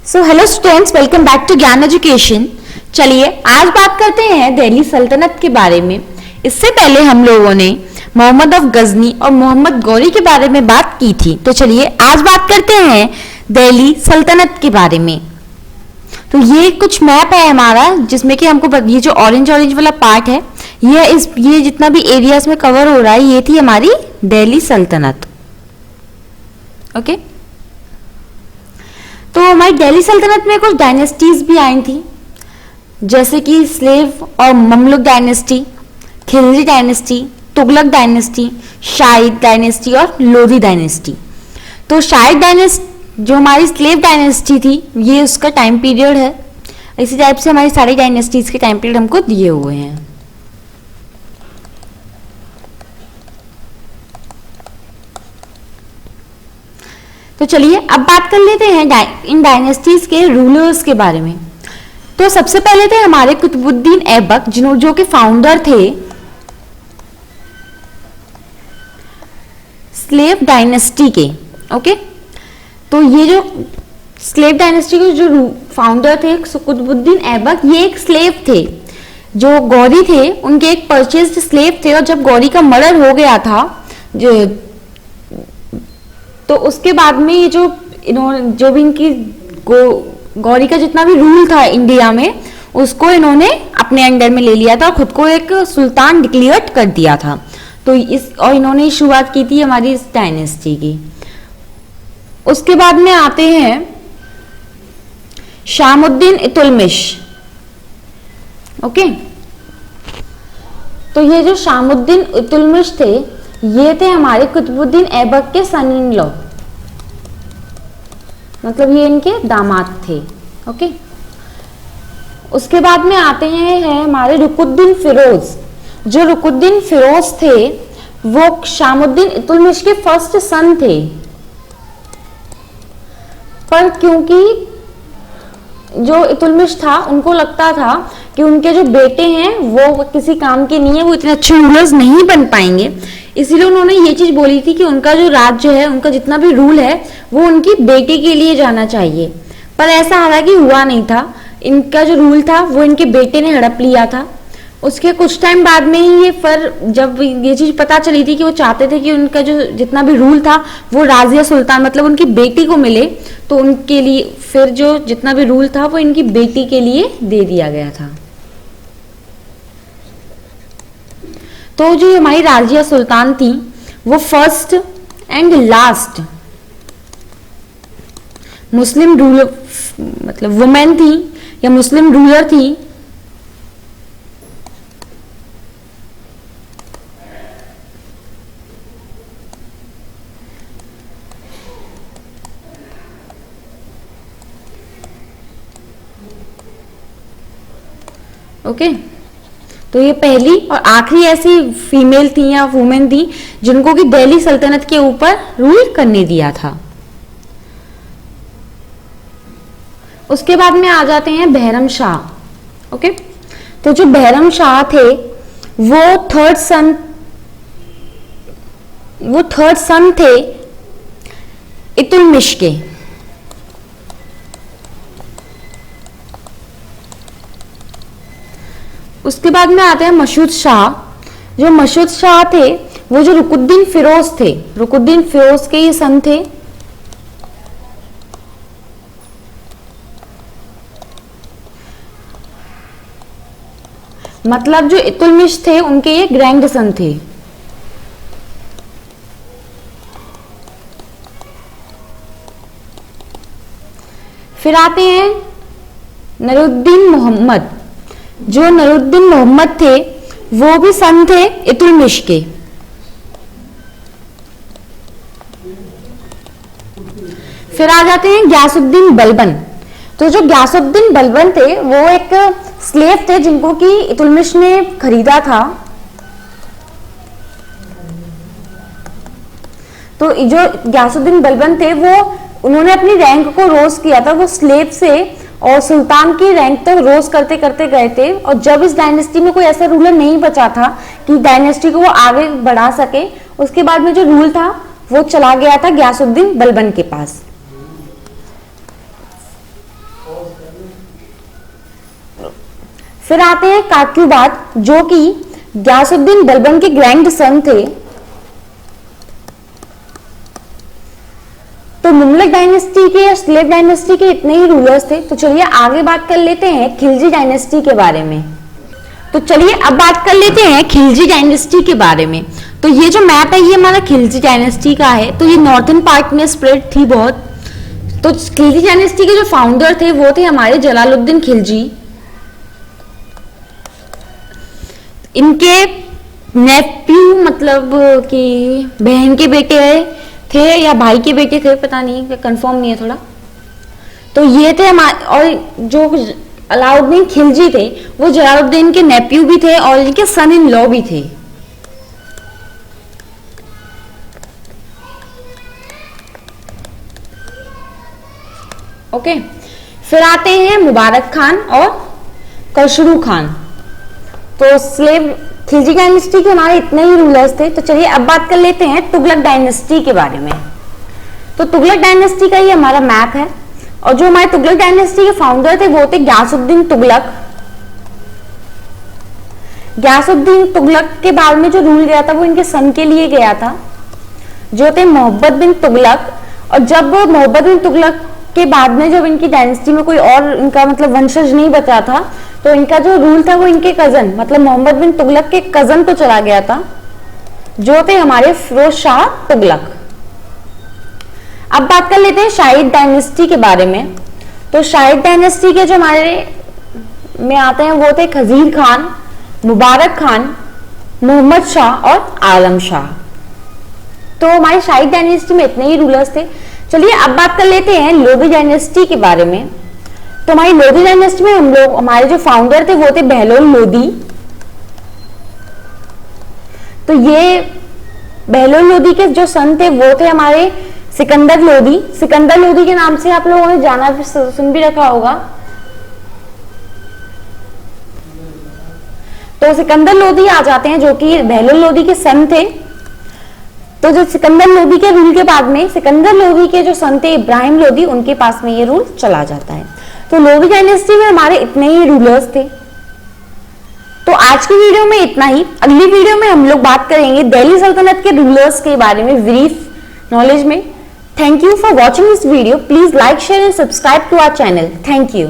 So hello students, welcome back to Gyan Education. चलिए आज बात करते हैं दिल्ली सल्तनत के बारे में। इससे पहले हम लोगों ने मोहम्मद ऑफ गजनी और मोहम्मद गौरी के बारे में बात की थी। तो चलिए आज बात करते हैं दिल्ली सल्तनत के बारे में। तो ये कुछ मैप है हमारा, जिसमें कि हमको ये जो ऑरेंज वाला पार्ट है, ये जितना भी एरियाज में कवर हो रहा है, ये थी हमारी दिल्ली सल्तनत। ओके, तो हमारी दिल्ली सल्तनत में कुछ डायनेस्टीज भी आई थी, जैसे कि स्लेव और Mamluk dynasty, Khilji dynasty, Tughlaq dynasty, शाही डायनेस्टी और लोधी डायनेस्टी। तो शाही डायनेस्टी जो हमारी स्लेव डायनेस्टी थी, ये उसका टाइम पीरियड है। इसी टाइप से हमारी सारी डायनेस्टीज के टाइम पीरियड हमको दिए हुए हैं। तो चलिए अब बात कर लेते हैं इन डायनेस्टीज के रूलर्स के बारे में। तो सबसे पहले थे हमारे कुतुबुद्दीन ऐबक, जो कि फाउंडर थे स्लेव डायनेस्टी के। ओके, तो ये जो स्लेव डायनेस्टी के जो फाउंडर थे कुतुबुद्दीन ऐबक, ये एक स्लेव थे। जो गौरी थे उनके एक परचेज्ड स्लेव थे, और जब गौरी का मर्डर हो गया था तो उसके बाद में ये जो भी इनकी गौरी का जितना भी रूल था इंडिया में, उसको इन्होंने अपने अंडर में ले लिया था और खुद को एक सुल्तान डिक्लेयर कर दिया था। तो इन्होंने शुरुआत की थी हमारी इस डायनेस्टी की। उसके बाद में आते हैं शामुद्दीन इतुलमिश। ओके, तो ये जो शामुद्दीन इतुलमिश थे, ये थे हमारे कुतुबुद्दीन ऐबक के सन इन लॉ, मतलब ये इनके दामाद थे। ओके, उसके बाद में आते हैं हमारे रुकुद्दीन फिरोज। जो रुकुद्दीन फिरोज थे वो शामुद्दीन इतुलमिश के फर्स्ट सन थे, पर क्योंकि जो इतुलमिश था उनको लगता था कि उनके जो बेटे हैं वो किसी काम के नहीं है, वो इतने अच्छे रूलर्स नहीं बन पाएंगे, इसीलिए उन्होंने ये चीज बोली थी कि उनका जो राज्य है, उनका जितना भी रूल है, वो उनकी बेटी के लिए जाना चाहिए। पर ऐसा हालांकि हुआ नहीं था। इनका जो रूल था वो इनके बेटे ने हड़प लिया था। उसके कुछ टाइम बाद में ही जब ये चीज पता चली थी कि वो चाहते थे कि उनका जो जितना भी रूल था वो राजिया सुल्तान मतलब उनकी बेटी को मिले, तो उनके लिए फिर जो जितना भी रूल था वो इनकी बेटी के लिए दे दिया गया था। तो जो हमारी राजिया सुल्तान थी वो first and last Muslim ruler मतलब वुमेन थी या मुस्लिम रूलर थी। ओके, तो ये पहली और आखिरी ऐसी फीमेल थी या वुमेन थी जिनको कि दिल्ली सल्तनत के ऊपर रूल करने दिया था। उसके बाद में आ जाते हैं बहरम शाह। ओके, तो जो बहरम शाह थे वो थर्ड सन थे इतुलमिश के। उसके बाद में आते हैं मशहूद शाह। जो मशहूद शाह थे वो जो रुकुद्दीन फिरोज थे, रुकुद्दीन फिरोज के ये सन थे। मतलब जो इतुलमिश थे उनके ये ग्रैंड सन थे। फिर आते हैं नरुद्दीन मोहम्मद। जो नरुद्दीन मोहम्मद थे वो भी सन थे इतुलमिश के। फिर आ जाते हैं गयासुद्दीन बलबन। तो जो गयासुद्दीन बलबन थे वो एक स्लेव थे जिनको कि इतुलमिश ने खरीदा था। तो जो गयासुद्दीन बलबन थे वो उन्होंने अपनी रैंक को रोज किया था, वो स्लेव से और सुल्तान की रैंक तक रोज करते करते गए थे। और जब इस डायनेस्टी में कोई ऐसा रूलर नहीं बचा था कि डायनेस्टी को वो आगे बढ़ा सके, उसके बाद में जो रूल था वो चला गया था गयासुद्दीन बलबन के पास। फिर आते हैं काक्यूबाद, जो कि गयासुद्दीन बलबन के ग्रैंड सन थे। तो मुगलक डायनेस्टी के या स्लेव डायनेस्टी के इतने ही रूलर्स थे। तो चलिए आगे बात कर लेते हैं खिलजी डायनेस्टी के बारे में। तो चलिए अब बात कर लेते हैं खिलजी डायनेस्टी के बारे में। तो ये जो मैप है ये हमारा खिलजी डायनेस्टी का है। तो ये नॉर्थन पार्ट में स्प्रेड थी बहुत। तो खिलजी डायनेस्टी के जो फाउंडर थे वो थे हमारे जलालुद्दीन खिलजी। इनके नेफ्यू मतलब कि बहन के बेटे थे या भाई के बेटे थे, पता नहीं, कंफर्म नहीं है थोड़ा। तो ये थे हमारे, और जो अलाउद्दीन खिलजी थे वो जलालुद्दीन के नेफ्यू भी थे और इनके सन इन लॉ भी थे। ओके, फिर आते हैं मुबारक खान और खसरू खान। तो स्लेव खिलजी डायनेस्टी के हमारे इतने ही रूलर्स थे। तो चलिए अब बात कर लेते हैं तुगलक डायनेस्टी के बारे में। तो तुगलक डायनेस्टी का ये हमारा मैप है, और जो हमारे तुगलक डायनेस्टी के फाउंडर थे वो थे गयासुद्दीन तुगलक। गयासुद्दीन तुगलक के बाद में जो रूल गया था वो इनके सन के लिए गया था, जो थे मोहब्बत बिन तुगलक। और जब मोहब्बत बिन तुगलक के बाद में जब इनकी डायनेस्टी में कोई और इनका मतलब वंशज नहीं बचा था, तो इनका जो रूल था वो इनके कजन मतलब मोहम्मद बिन तुगलक के कजन को चला गया था, जो थे हमारे फिरोज शाह तुगलक। अब बात कर लेते हैं शाहिद डायनेस्टी के बारे में। तो शाहिद डायनेस्टी के जो हमारे में आते हैं वो थे खजीर खान, मुबारक खान, मोहम्मद शाह और आलम शाह। तो हमारी शाहिद डायनेस्टी में इतने ही रूलर्स थे। चलिए अब बात कर लेते हैं लोधी डायनेस्टी के बारे में। तो हमारी लोधी डायनेस्टी में हमारे जो फाउंडर थे वो थे बहलोल लोधी। तो ये बहलोल लोधी के जो सन थे वो थे हमारे सिकंदर लोधी। सिकंदर लोधी के नाम से आप लोगों ने जाना भी सुन भी रखा होगा। तो सिकंदर लोधी आ जाते हैं जो कि बहलोल लोधी के सन थे। तो जो सिकंदर लोधी के रूल के बाद में सिकंदर लोधी के जो सन थे इब्राहिम लोधी, उनके पास में ये रूल चला जाता है। तो लोधी डायनेस्टी में हमारे इतने ही रूलर्स थे। तो आज की वीडियो में इतना ही। अगली वीडियो में हम लोग बात करेंगे दिल्ली सल्तनत के रूलर्स के बारे में ब्रीफ नॉलेज में। Thank you for watching this video. Please like, share and subscribe to our channel. Thank you.